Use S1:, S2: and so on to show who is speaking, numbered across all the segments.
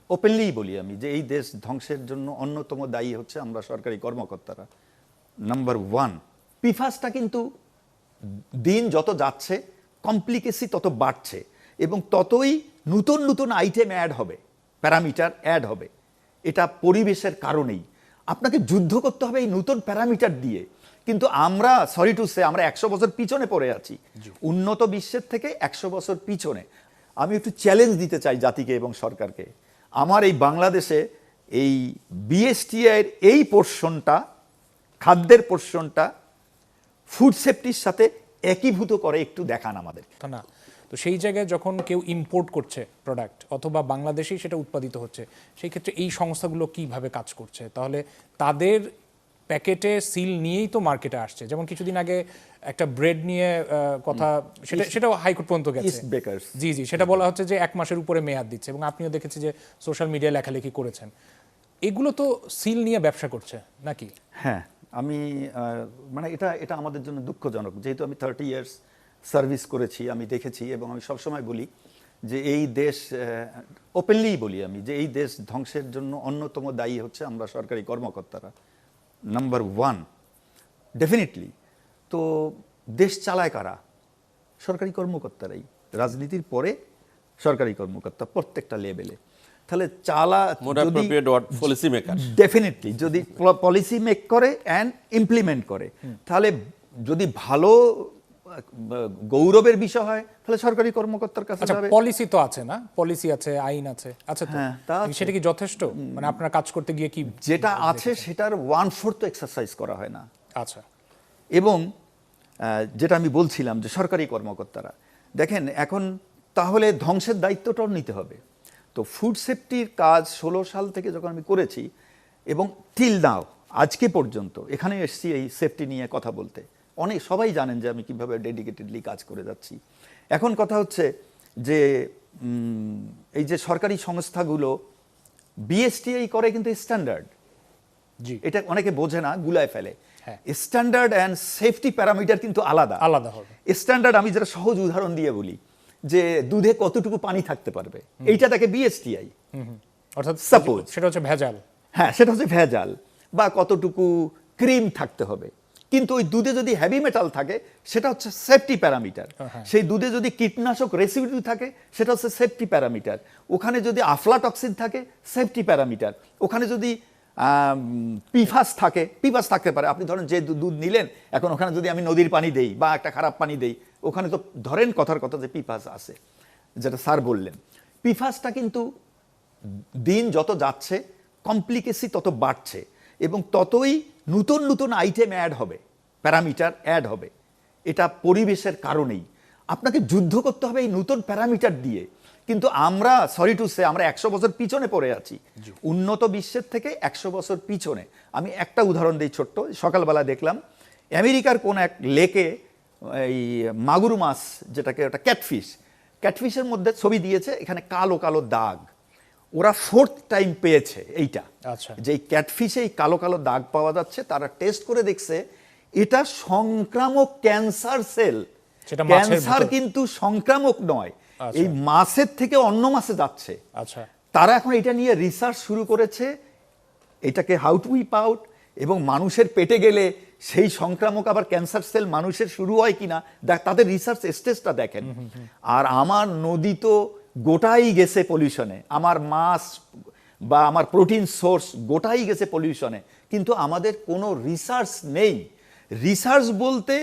S1: Openly বলি আমি যে এই দেশ ধ্বংসের জন্য অন্যতম দায়ী হচ্ছে আমরা সরকারি কর্মকর্তারা। নাম্বার ওয়ান, পিফাসটা কিন্তু দিন যত যাচ্ছে কমপ্লিকেসি তত বাড়ছে এবং ততই নতুন নতুন আইটেম অ্যাড হবে, প্যারামিটার অ্যাড হবে। এটা পরিবেশের কারণেই আপনাকে যুদ্ধ করতে হবে এই নতুন প্যারামিটার দিয়ে। কিন্তু আমরা সরি টু সে আমরা 100 বছর পিছনে পড়ে আছি, উন্নত বিশ্বের থেকে 100 বছর পিছনে। আমি একটু চ্যালেঞ্জ দিতে চাই জাতিকে এবং সরকারকে। আমার এই বাংলাদেশে এই বিএসটিআই এর এই পোর্শনটা, খাদ্যের পোর্শনটা ফুড সেফটির সাথে একীভূত করে একটু দেখান আমাদের।
S2: না, তো সেই জায়গায় যখন কেউ ইম্পোর্ট করছে প্রোডাক্ট অথবা বাংলাদেশেই সেটা উৎপাদিত হচ্ছে, সেই ক্ষেত্রে এই সংস্থাগুলো কিভাবে কাজ করছে? তাহলে তাদের প্যাকেটে সিল নিয়েই তো মার্কেটে আসছে। যেমন কিছুদিন আগে একটা ব্রেড নিয়ে কথা, সেটাও হাইকোর্ট পর্যন্ত গেছে। জি, সেটা বলা হচ্ছে যে 1 মাসের উপরে মেয়াদ দিচ্ছে, এবং আপনিও দেখেছি যে সোশ্যাল মিডিয়ায় লেখালেখি করেছেন। এগুলো তো সিল নিয়ে ব্যবসা করছে নাকি?
S1: হ্যাঁ, আমি মানে এটা আমাদের জন্য দুঃখজনক। যেহেতু আমি 30 ইয়ার্স সার্ভিস করেছি, আমি দেখেছি এবং আমি সবসময় বলি যে এই দেশ, ওপেনলি বলি আমি যে এই দেশ ধ্বংসের জন্য অন্যতম দায়ী হচ্ছে আমরা সরকারি কর্মকর্তারা। Number one, definitely. তো দেশ চালায় কারা? সরকারি কর্মকর্তারাই। রাজনীতির পরে সরকারি কর্মকর্তা প্রত্যেকটা লেভেলে। তাহলে ডেফিনেটলি যদি পলিসি মেক করে অ্যান্ড ইমপ্লিমেন্ট করে, তাহলে যদি ভালো গৌরবের বিষয় হয় তাহলে সরকারি কর্মকর্তার কাছে যাবে।
S2: পলিসি তো আছে না, পলিসি আছে, আইন আছে, আচ্ছা তো সেটা কি যথেষ্ট? মানে আপনার কাজ করতে গিয়ে কি
S1: যেটা আছে সেটার 1/4 এক্সারসাইজ করা হয় না।
S2: আচ্ছা,
S1: এবং যেটা আমি বলছিলাম যে সরকারি কর্মকর্তারা দেখেন এখন তাহলে ধ্বংসের দায়িত্বটাও নিতে হবে। তো ফুড সেফটির কাজ 16 সাল থেকে যখন আমি করেছি এবং টিল নাও আজকে পর্যন্ত এখানে এসেছি এই সেফটি নিয়ে কথা বলতে, অনেক সবাই জানেন যে আমি কিভাবে ডেডিকেটেডলি কাজ করে যাচ্ছি। এখন কথা হচ্ছে যে এই যে সরকারি সংস্থাগুলো বিএসটিআই করে কিন্তু স্ট্যান্ডার্ড, এটা অনেকে বোঝে না, গুলায় ফেলে। স্ট্যান্ডার্ড অ্যান্ড সেফটি প্যারামিটার কিন্তু আলাদা আলাদা হবে। স্ট্যান্ডার্ড আমি যেটা সহজ উদাহরণ দিয়ে বলি যে দুধে কতটুকু পানি থাকতে পারবে, এইটা দেখে বিএসটিআই।
S2: অর্থাৎ সাপোজ সেটা হচ্ছে ভেজাল,
S1: হ্যাঁ সেটা হচ্ছে ভেজাল, বা কতটুকু ক্রিম থাকতে হবে। কিন্তু ওই দুধে যদি হেভি মেটাল থাকে সেটা হচ্ছে সেফটি প্যারামিটার। সেই দুধে যদি কীটনাশক রেসিডিউ থাকে সেটা হচ্ছে সেফটি প্যারামিটার। ওখানে যদি আফলাটক্সিন থাকে সেফটি প্যারামিটার। ওখানে যদি পিফাস থাকতে পারে। আপনি ধরেন যে দুধ নিলেন, এখন ওখানে যদি আমি নদীর পানি দেই বা একটা খারাপ পানি দেই, ওখানে তো ধরেন কথার কথা যে পিফাস আছে, যেটা স্যার বললেন। পিফাসটা কিন্তু দিন যত যাচ্ছে কমপ্লিকেসি তত বাড়ছে এবং ততই নতুন নতুন আইটেম অ্যাড হবে, প্যারামিটার অ্যাড হবে। এটা পরিবেশের কারণেই আপনাকে যুদ্ধ করতে হবে এই নতুন প্যারামিটার দিয়ে। কিন্তু আমরা সরি টু সে আমরা 100 বছর পিছনে পড়ে আছি, উন্নত বিশ্বের থেকে 100 বছর পিছনে। আমি একটা উদাহরণ দিই ছোট্ট। সকালবেলা দেখলাম আমেরিকার কোন এক লেকে এই মাগুর মাছ, যেটাকে ওটা ক্যাটফিশের মধ্যে ছবি দিয়েছে, এখানে কালো কালো দাগ। ওরা 4th টাইম পেয়েছে এইটা, যে ক্যাটফিশে এই কালো কালো দাগ পাওয়া যাচ্ছে। তারা টেস্ট করে দেখছে এটা সংক্রামক ক্যান্সার সেল। ক্যান্সার কিন্তু সংক্রামক নয়, এই মাছের থেকে অন্য মাছে যাচ্ছে। তারা এখন এটা নিয়ে রিসার্চ শুরু করেছে, এটাকে হাউ টু উইপ আউট, এবং মানুষের পেটে গেলে সেই সংক্রামক আবার ক্যান্সার সেল মানুষের শুরু হয় কিনা তাদের রিসার্চ স্টেজটা দেখেন। আর আমার নদী তো গোটাই গেছে পলিউশনে, আমার মাছ বা আমার প্রোটিন সোর্স গোটাই গেছে পলিউশনে, কিন্তু আমাদের কোনো রিসার্চ নেই। রিসার্চ বলতে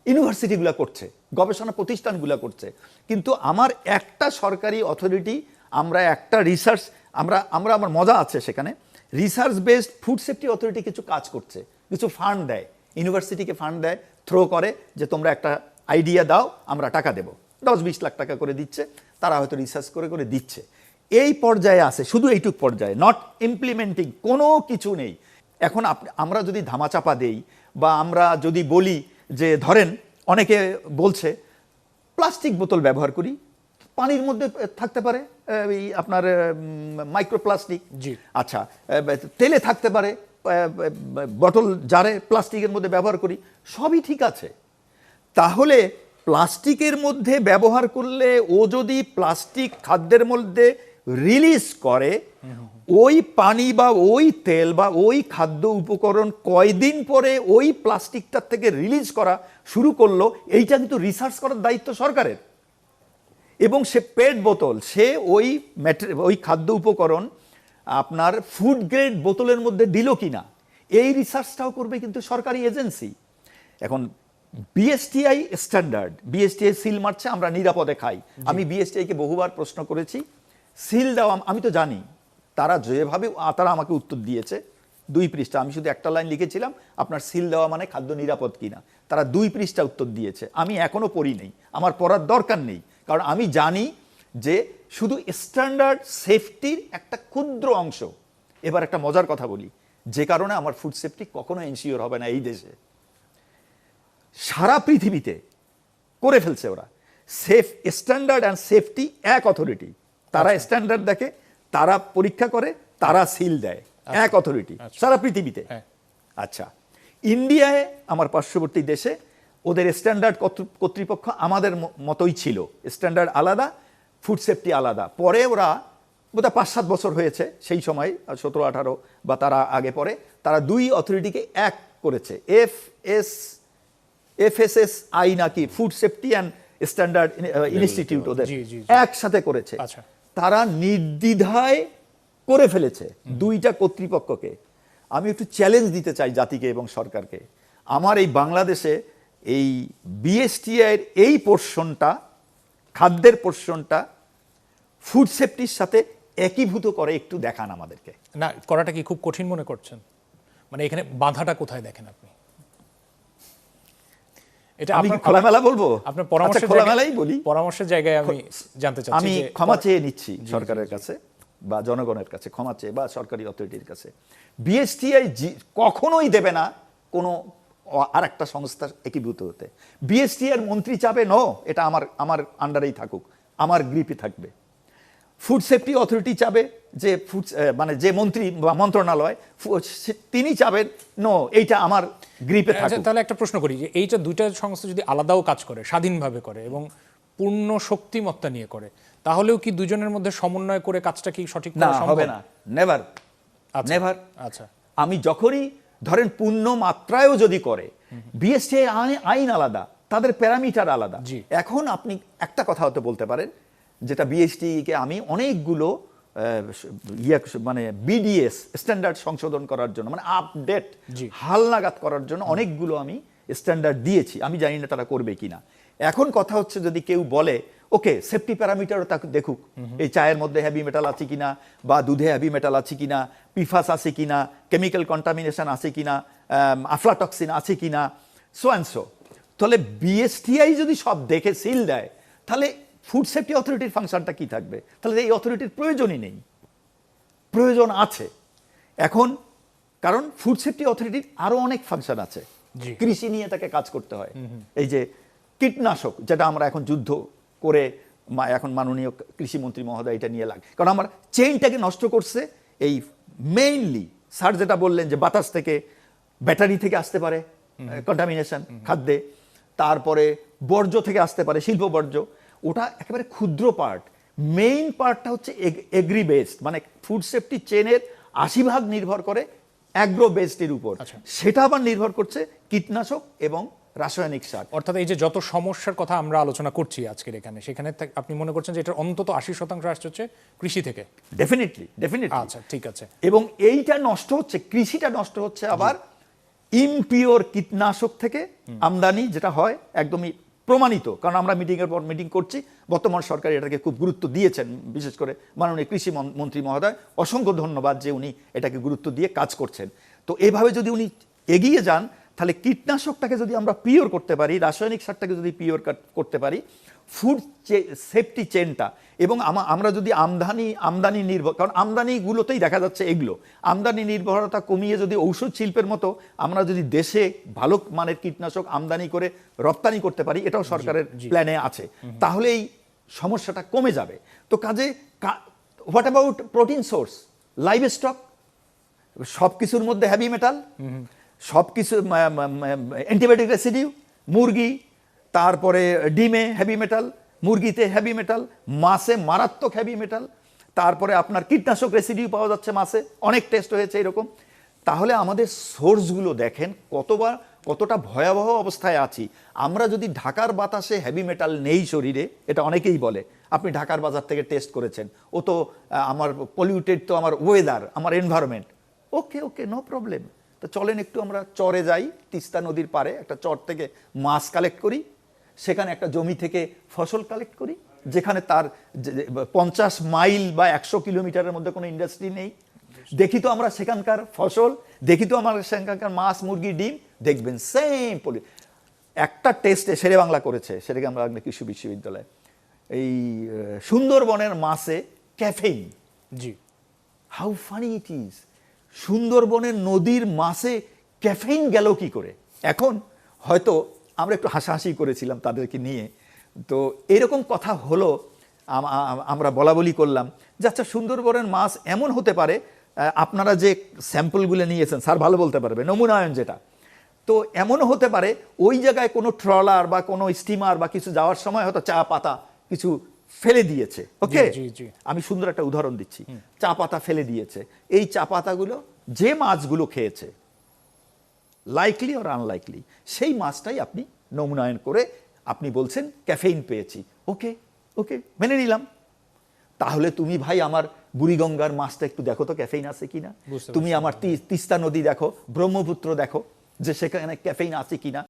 S1: ইউনিভার্সিটিগুলো করছে, গবেষণা প্রতিষ্ঠানগুলো করছে, কিন্তু আমার একটা সরকারি অথরিটি, আমরা একটা রিসার্চ, আমার মজা আছে সেখানে। Research based food safety authority কিছু কাজ করছে, কিছু ফান্ড দেয়, ইউনিভার্সিটিকে ফান্ড দেয়, থ্রো করে যে তোমরা একটা আইডিয়া দাও, আমরা টাকা দেবো, 10-20 লাখ টাকা করে দিচ্ছে, তারা হয়তো রিসার্চ করে করে দিচ্ছে। এই পর্যায়ে আছে, শুধু এইটুক পর্যায়ে, নট ইমপ্লিমেন্টিং, কোনো কিছু নেই। এখন আমরা যদি ধামাচাপা দেই বা আমরা যদি বলি যে ধরেন অনেকে বলছে প্লাস্টিক বোতল ব্যবহার করি, পানির মধ্যে থাকতে পারে আপনার মাইক্রোপ্লাস্টিক, আচ্ছা তেলে থাকতে পারে, বটল জারে প্লাস্টিকের মধ্যে ব্যবহার করি, সবই ঠিক আছে। তাহলে প্লাস্টিকের মধ্যে ব্যবহার করলে ও যদি প্লাস্টিক খাদ্যের মধ্যে রিলিজ করে, ওই পানি বা ওই তেল বা ওই খাদ্য উপকরণ কয়দিন পরে ওই প্লাস্টিকটার থেকে রিলিজ করা শুরু করলো, এইটা কিন্তু রিসার্চ করার দায়িত্ব সরকারের। এবং সে পেট বোতল, সে ওই খাদ্য উপকরণ আপনার ফুড গ্রেড বোতলের মধ্যে দিল কিনা, এই রিসার্চটাও করবে কিন্তু সরকারি এজেন্সি। এখন বিএসটিআই স্ট্যান্ডার্ড, বিএসটিআই সিল মারছে, আমরা নিরাপদে খাই। আমি বিএসটিআইকে বহুবার প্রশ্ন করেছি, সিল দেওয়া, আমি তো জানি তারা যেভাবে তারা আমাকে উত্তর দিয়েছে 2 পৃষ্ঠা, আমি শুধু একটা লাইন লিখেছিলাম আপনার সিল দেওয়া মানে খাদ্য নিরাপদ কিনা, তারা 2 পৃষ্ঠা উত্তর দিয়েছে। আমি এখনো পড়ি নেই, আমার পড়ার দরকার নেই, কারণ আমি জানি যে শুধু স্ট্যান্ডার্ড সেফটির একটা ক্ষুদ্র অংশ। এবার একটা মজার কথা বলি, যে কারণে আমার ফুড সেফটি কখনো এনশিওর হবে না এই দেশে। সারা পৃথিবীতে করে ফেলছে ওরা সেফ, স্ট্যান্ডার্ড অ্যান্ড সেফটি এক অথরিটি, তারা স্ট্যান্ডার্ড দেখে, তারা পরীক্ষা করে, তারা সিল দেয়, এক অথরিটি সারা পৃথিবীতে। আচ্ছা, ইন্ডিয়ায় আমার পার্শ্ববর্তী দেশে ওদের স্ট্যান্ডার্ড কর্তৃপক্ষ আমাদের মতোই ছিল, স্ট্যান্ডার্ড আলাদা, ফুড সেফটি আলাদা। পরে ওরা বোধহয় 5-7 বছর হয়েছে, সেই সময় 17-18 বা তারা আগে পরে তারা 2 অথরিটিকে এক করেছে, FSSI নাকি, food safety and standard institute, ওদের একসাথে করেছে। তারা নির্দ্বিধায় করে ফেলেছে 2টা কর্তৃপক্ষকে। আমি একটু চ্যালেঞ্জ দিতে চাই জাতিকে এবং সরকারকে, আমার এই বাংলাদেশে এই বিএসটিআই এর এই পোর্শনটা, খাদ্যের পোর্শনটা ফুড সেফটির সাথে একীভূত করে একটু দেখান আমাদেরকে।
S2: না, করাটা কি খুব কঠিন মনে করছেন? মানে এখানে বাধাটা কোথায় দেখেন আপনি? এটা
S1: আমি খোলামেলা বলবো,
S2: আপনার পরামর্শের
S1: খোলামেলাই বলি,
S2: পরামর্শের জায়গায় আমি জানতে চাচ্ছি।
S1: আমি ক্ষমা চেয়ে নিচ্ছি সরকারের কাছে বা জনগণের কাছে, ক্ষমা চেয়ে, বা সরকারি অথরিটির কাছে। বিএসটিআই কখনোই দেবে না কোনো আর একটা সংস্থা একীভূত হতে। বিএসটিআই মন্ত্রী চাবে নো, এটা আমার আন্ডারেই থাকুক, আমার গ্রিপে থাকবে। ফুড সেফটি অথরিটি চাবে যে মানে যে মন্ত্রী বা মন্ত্রণালয়, তিনি চাবেন নো, এইটা আমার গ্রিপে থাকুক।
S2: তাহলে একটা প্রশ্ন করি, যে এইটা 2টা সংস্থা যদি আলাদাও কাজ করে, স্বাধীনভাবে করে এবং পূর্ণ শক্তিমত্তা নিয়ে করে, তাহলেও কি দুজনের মধ্যে সমন্বয় করে কাজটা কি সঠিক করা সম্ভব?
S1: হবে না, নেভার, নেভার।
S2: আচ্ছা,
S1: আমি যখনই ধরেন পূর্ণ মাত্রায়ও যদি করে, বিএসটিআই আইন আলাদা, তাদের প্যারামিটার আলাদা। এখন আপনি একটা কথা হতে বলতে পারেন, যেটা বিএসটিকে আমি অনেকগুলো মানে বিডিএস স্ট্যান্ডার্ড সংশোধন করার জন্য, মানে আপডেট, হালনাগাদ করার জন্য অনেকগুলো আমি স্ট্যান্ডার্ড দিয়েছি, আমি জানি না তারা করবে কিনা। এখন কথা হচ্ছে, যদি কেউ বলে ওকে সেফটি প্যারামিটারও তাকে দেখুক, এই চায়ের মধ্যে হেভি মেটাল আছে কিনা, বা দুধে হেভি মেটাল আছে কিনা, পিফাস আছে কিনা, কেমিক্যাল কন্টামিনেশন আছে কিনা, আফলাটক্সিন আছে কিনা, সো অ্যান্ড সো। তাহলে বিএসটিআই যদি সব দেখে সিল দেয়, তাহলে ফুড সেফটি অথরিটির ফাংশনটা কি থাকবে? তাহলে এই অথরিটির প্রয়োজনই নেই। প্রয়োজন আছে এখন, কারণ ফুড সেফটি অথরিটির আরো অনেক ফাংশন আছে। কৃষি নিয়ে তাকে কাজ করতে হয়, এই যে কীটনাশক, যেটা আমরা এখন যুদ্ধ করে এখন মাননীয় কৃষিমন্ত্রী মহোদয় এটা নিয়ে লাগে, কারণ আমার চেইনটাকে নষ্ট করছে এই মেইনলি স্যার যেটা বললেন, যে বাতাস থেকে, ব্যাটারি থেকে আসতে পারে কন্টামিনেশন খাদ্যে, তারপরে বর্জ্য থেকে আসতে পারে, শিল্প বর্জ্য, ওটা একেবারে ক্ষুদ্র পার্ট। মেইন পার্টটা হচ্ছে এগ্রি বেসড, মানে ফুড সেফটি চেনের 80% নির্ভর করে অ্যাগ্রো বেসডের উপর, সেটা আবার নির্ভর করছে কীটনাশক এবং রাসায়নিক সার।
S2: অর্থাৎ এই যে যত সমস্যার কথা আমরা আলোচনা করছি আজকের এখানে, সেখানে আপনি মনে করছেন যে এটার অন্তত 80% আসছে হচ্ছে কৃষি থেকে?
S1: ডেফিনেটলি।
S2: আচ্ছা, ঠিক আছে।
S1: এবং এইটা নষ্ট হচ্ছে, কৃষিটা নষ্ট হচ্ছে আবার ইমপিওর কীটনাশক থেকে আমদানি, যেটা হয় একদমই প্রমাণিত, কারণ আমরা মিটিংয়ের পর মিটিং করছি, বর্তমান সরকার এটাকে খুব গুরুত্ব দিয়েছেন, বিশেষ করে মাননীয় কৃষি মন্ত্রী মহোদয়, অসংখ্য ধন্যবাদ যে উনি এটাকে গুরুত্ব দিয়ে কাজ করছেন। তো এভাবে যদি উনি এগিয়ে যান, তাহলে কীটনাশকটাকে যদি আমরা পিওর করতে পারি, রাসায়নিক সারটাকে যদি পিওর করতে পারি, ফুড সেফটি চেনটা, এবং আমরা যদি আমদানি নির্ভর, কারণ আমদানিগুলোতেই দেখা যাচ্ছে এগুলো, আমদানি নির্ভরতা কমিয়ে যদি ঔষধ শিল্পের মতো আমরা যদি দেশে ভালো মানের কীটনাশক আমদানি করে রপ্তানি করতে পারি, এটাও সরকারের প্ল্যানে আছে, তাহলে এই সমস্যাটা কমে যাবে। তো কাজে what about protein source, live stock, সব কিছুর মধ্যে হেভি মেটাল, সব কিছু অ্যান্টিবায়োটিক রেসিডিউ, মুরগি, তারপরে ডিমে হেভি মেটাল, মুরগিতে হেভি মেটাল, মাছে মারাত্মক হেভি মেটাল, তারপরে আপনার কীটনাশক রেসিডিউ পাওয়া যাচ্ছে মাছে, অনেক টেস্ট হয়েছে এরকম। তাহলে আমাদের সোর্সগুলো দেখেন কতটা ভয়াবহ অবস্থায় আছি আমরা। যদি ঢাকার বাতাসে হেভি মেটাল নেই শরীরে, এটা অনেকেই বলে, আপনি ঢাকার বাজার থেকে টেস্ট করেছেন, ও তো আমার পলিউটেড, তো আমার ওয়েদার, আমার এনভায়রনমেন্ট। ওকে ওকে, নো প্রবলেম। তো চলেন একটু আমরা চরে যাই, তিস্তা নদীর পারে একটা চর থেকে মাছ কালেক্ট করি, সেখানে একটা জমি থেকে ফসল কালেক্ট করি, যেখানে তার 50 মাইল বা 100 কিলোমিটারের মধ্যে কোনো ইন্ডাস্ট্রি নেই। দেখি তো আমরা সেখানকার ফসল, দেখি তো আমরা সেখানকার মাছ, মুরগি, ডিম, দেখবেন সেম একটা টেস্টে শেরে বাংলা করেছে, সেটাকে আমরা কৃষি বিশ্ববিদ্যালয়ে, এই সুন্দরবনের মাছে caffeine.
S2: G,
S1: how funny it is! সুন্দরবনের নদীর মাছে ক্যাফেইন গেল কি করে? এখন হয়তো আমরা একটু হাসাহাসি করেছিলাম তাদেরকে নিয়ে, তো এরকম কথা হলো, আমরা বলা বলি করলাম যে আচ্ছা সুন্দরবনের মাছ এমন হতে পারে, আপনারা যে স্যাম্পলগুলো নিয়েছেন স্যার ভালো বলতে পারবে, নমুনায়ন যেটা, তো এমনও হতে পারে ওই জায়গায় কোনো ট্রলার বা কোনো স্টিমার বা কিছু যাওয়ার সময় হয়তো চা পাতা কিছু ফেলে দিয়েছে। ওকে, আমি সুন্দর একটা উদাহরণ দিচ্ছি, চা পাতা ফেলে দিয়েছে। এই চা পাতাগুলো যে মাছগুলো খেয়েছে, লাইকলি অর আনলাইকলি, সেই মাছটাই আপনি নমুনায়ন করে আপনি বলছেন ক্যাফেইন পেয়েছি। ওকে ওকে, মেনে নিলাম। তাহলে তুমি ভাই আমার বুড়িগঙ্গার মাছটা একটু দেখো তো ক্যাফেইন আছে কিনা, তুমি আমার তিস্তা নদী দেখো, ব্রহ্মপুত্র দেখো যে সেখানে ক্যাফেইন আছে কিনা।